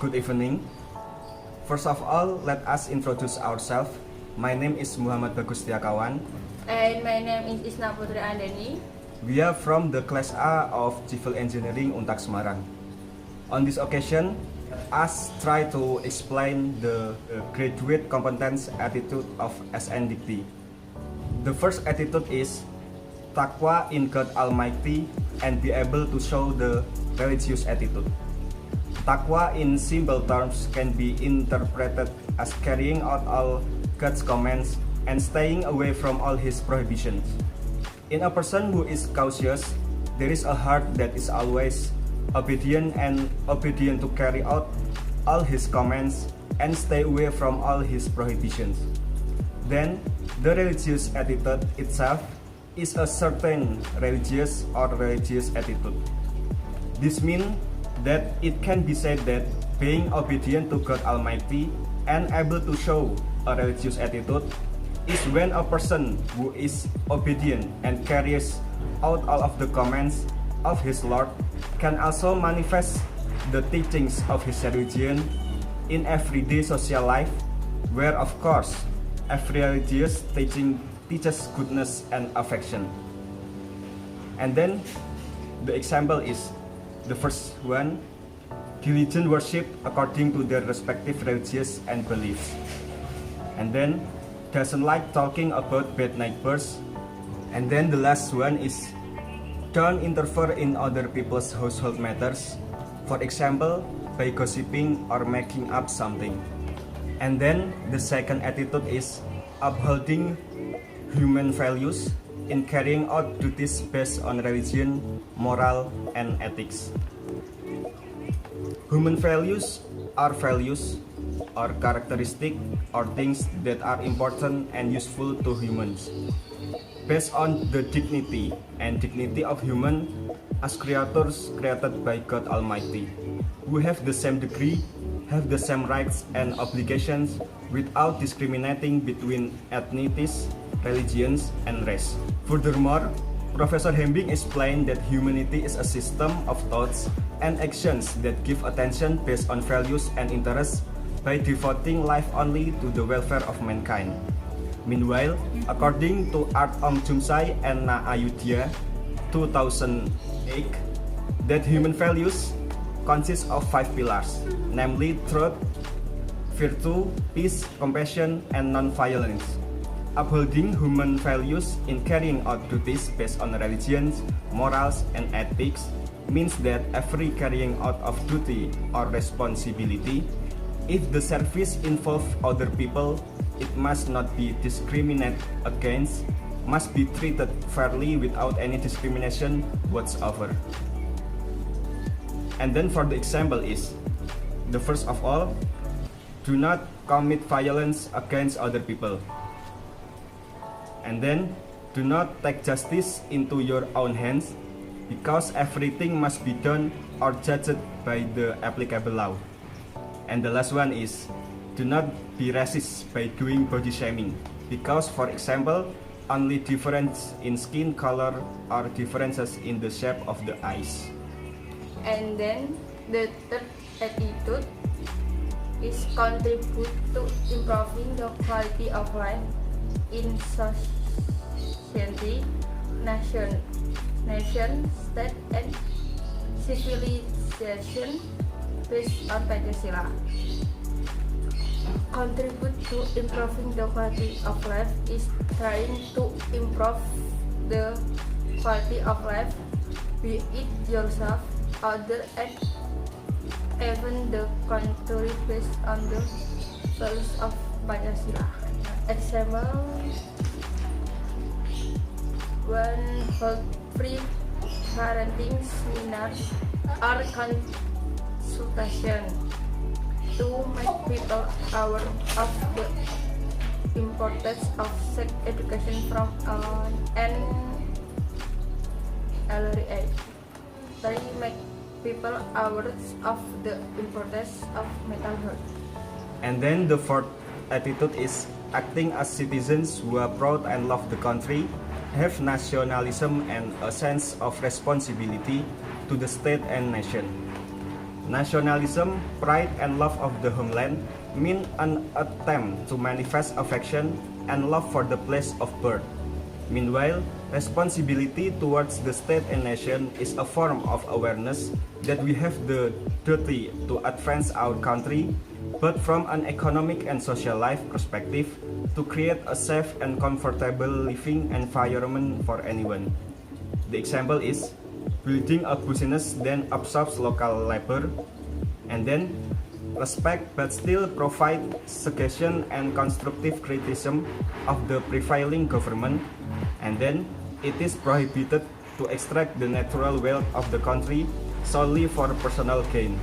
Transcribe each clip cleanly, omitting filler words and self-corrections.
Good evening. First of all, let us introduce ourselves. My name is Muhamad Bagus Setiakawan. And my name is Isna Putri Andani. We are from the Class A of Civil Engineering Untag Semarang. On this occasion, us try to explain the graduate competence attitude of SNDIKTI. The first attitude is takwa in God Almighty and be able to show the religious attitude. Takwa in simple terms can be interpreted as carrying out all God's commands and staying away from all His prohibitions. In a person who is cautious, there is a heart that is always obedient to carry out all His commands and stay away from all His prohibitions. Then, the religious attitude itself is a certain religious attitude. This means that it can be said that being obedient to God Almighty and able to show a religious attitude is when a person who is obedient and carries out all of the commands of his Lord can also manifest the teachings of his religion in everyday social life, where of course every religious teaching teaches goodness and affection. And then the example is the first one, diligent worship according to their respective religious and beliefs. And then doesn't like talking about bad neighbors. And then the last one is don't interfere in other people's household matters, for example by gossiping or making up something. And then the second attitude is upholding human values in carrying out duties based on religion, moral, and ethics. Human values or characteristics or things that are important and useful to humans, based on the dignity of human as creatures created by God Almighty, who have the same degree, have the same rights and obligations without discriminating between ethnicities, religions, and race. Furthermore, Professor Hembing explained that humanity is a system of thoughts and actions that give attention based on values and interests by devoting life only to the welfare of mankind. Meanwhile, according to Art Om Jumsai and Na Ayudhya 2008, that human values consist of 5 pillars, namely truth, virtue, peace, compassion, and non-violence. Upholding human values in carrying out duties based on religions, morals, and ethics means that every carrying out of duty or responsibility, if the service involves other people, it must not be discriminated against, must be treated fairly without any discrimination whatsoever. And then for the example is, the first of all, do not commit violence against other people. And then, do not take justice into your own hands, because everything must be done or judged by the applicable law. And the last one is, do not be racist by doing body shaming, because for example, only difference in skin color or differences in the shape of the eyes. And then the third attitude is contribute to improving the quality of life in society, nation, state, and civilization based on Pancasila. Contribute to improving the quality of life is trying to improve the quality of life, be it yourself, other, and even the country based on the values of Pancasila. Example, one hold free parenting seminars or consultation to make people aware of the importance of sex education from an early age. They make people aware of the importance of mental health. And then the fourth attitude is acting as citizens who are proud and love the country, have nationalism and a sense of responsibility to the state and nation. Nationalism, pride, and love of the homeland mean an attempt to manifest affection and love for the place of birth. Meanwhile, responsibility towards the state and nation is a form of awareness that we have the duty to advance our country, but from an economic and social life perspective, to create a safe and comfortable living environment for anyone. The example is building a business that absorbs local labor, and then respect but still provide suggestion and constructive criticism of the prevailing government, and then it is prohibited to extract the natural wealth of the country solely for personal gain.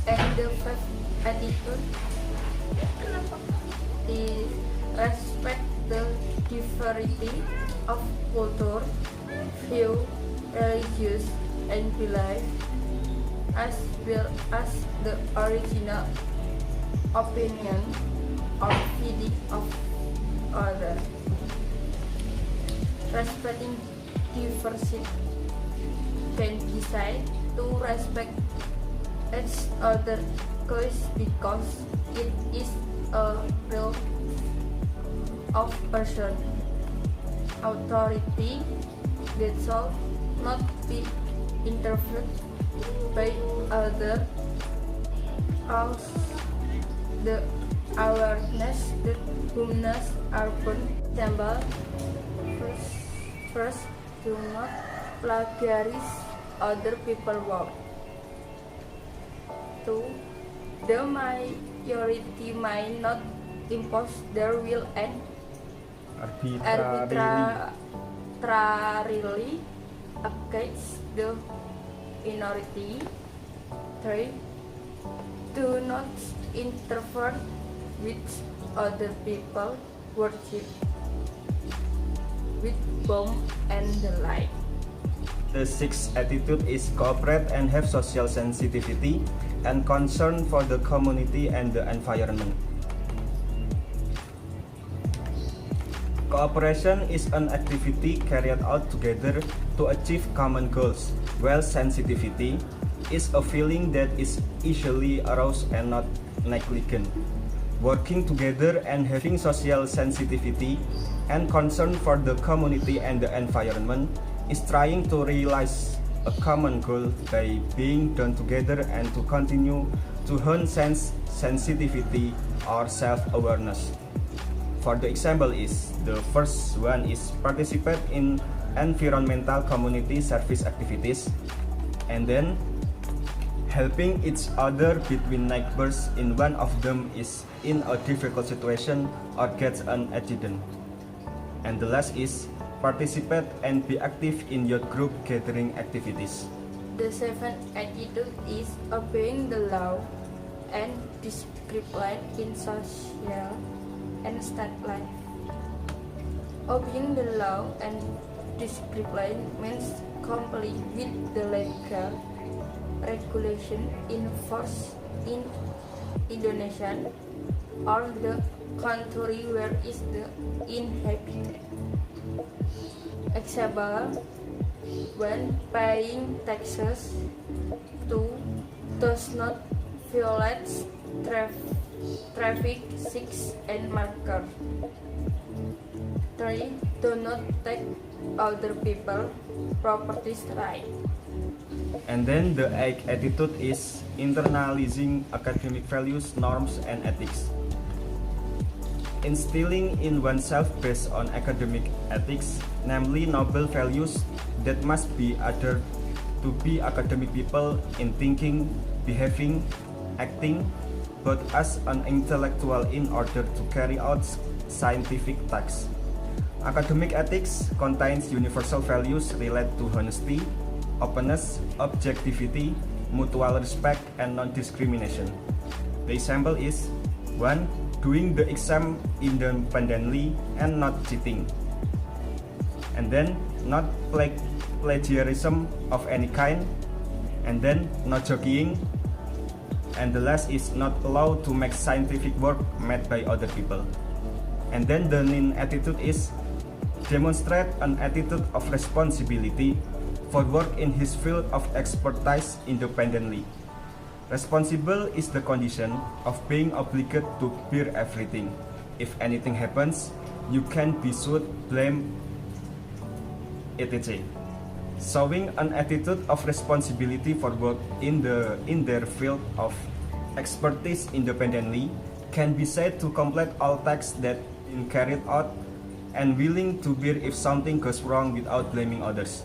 And the fifth attitude is respect the diversity of culture, view, religious, and belief, as well as the original opinion or feeling of others. Respecting diversity can decide to respect each other's choice because it is a real of person authority that shall not be interfered by other, as the awareness that humanness are born. Example, first, do not plagiarize other people's work. 2. The majority might not impose their will and arbitrarily against the minority. 3. Do not interfere with other people's worship with bomb and the like. The sixth attitude is cooperate and have social sensitivity and concern for the community and the environment. Cooperation is an activity carried out together to achieve common goals, while sensitivity is a feeling that is easily aroused and not negligent. Working together and having social sensitivity and concern for the community and the environment is trying to realize a common goal by being done together and to continue to hone sensitivity or self-awareness. For the example is, the first one is participate in environmental community service activities, and then helping each other between neighbors in one of them is in a difficult situation or gets an accident. And the last is participate and be active in your group gathering activities. The seventh attitude is obeying the law and discipline in social and state life. Obeying the law and discipline means comply with the legal regulation in force in Indonesia or the country where is the inhabited. Example, when paying taxes. 2. Does not violate traffic 6 and marker. 3. Do not take other people properties right. And then the eighth attitude is internalizing academic values, norms, and ethics. Instilling in oneself based on academic ethics, namely noble values that must be adhered to be academic people in thinking, behaving, acting, but as an intellectual in order to carry out scientific tasks. Academic ethics contains universal values related to honesty, openness, objectivity, mutual respect, and non-discrimination. The example is 1. Doing the exam independently and not cheating. And then not plagiarism of any kind. And then not joking. And the last is not allowed to make scientific work made by other people. And then the ninth attitude is demonstrate an attitude of responsibility for work in his field of expertise independently. Responsible is the condition of being obligated to bear everything. If anything happens, you can be sued, blamed, etc. Showing an attitude of responsibility for work in their field of expertise independently can be said to complete all tasks that been carried out and willing to bear if something goes wrong without blaming others.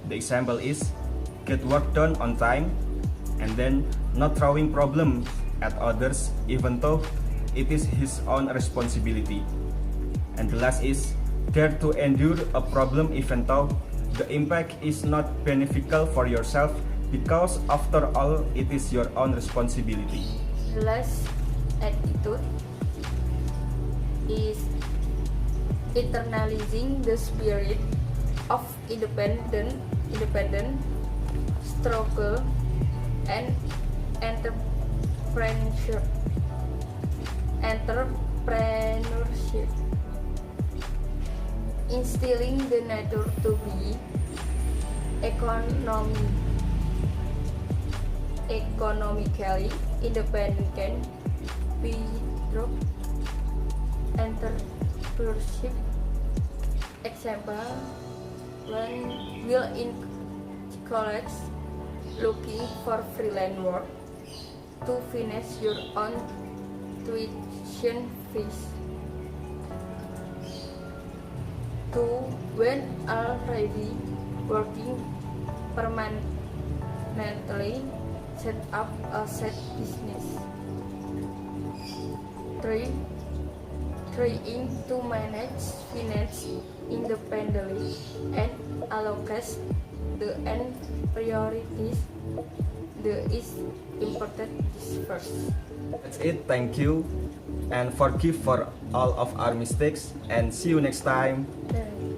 The example is get work done on time and then not throwing problems at others even though it is his own responsibility. And the last is dare to endure a problem even though the impact is not beneficial for yourself because after all it is your own responsibility. The last attitude is internalizing the spirit of independent struggle and entrepreneurship. Instilling the nature to be economically independent through entrepreneurship. Example, while in college looking for freelance work to finance your own tuition fees. 2. When already working permanently, set up a side business. 3. Trying to manage finance independently and allocate the end priorities. The is important first. That's it, thank you, and forgive for all of our mistakes, and see you next time. Then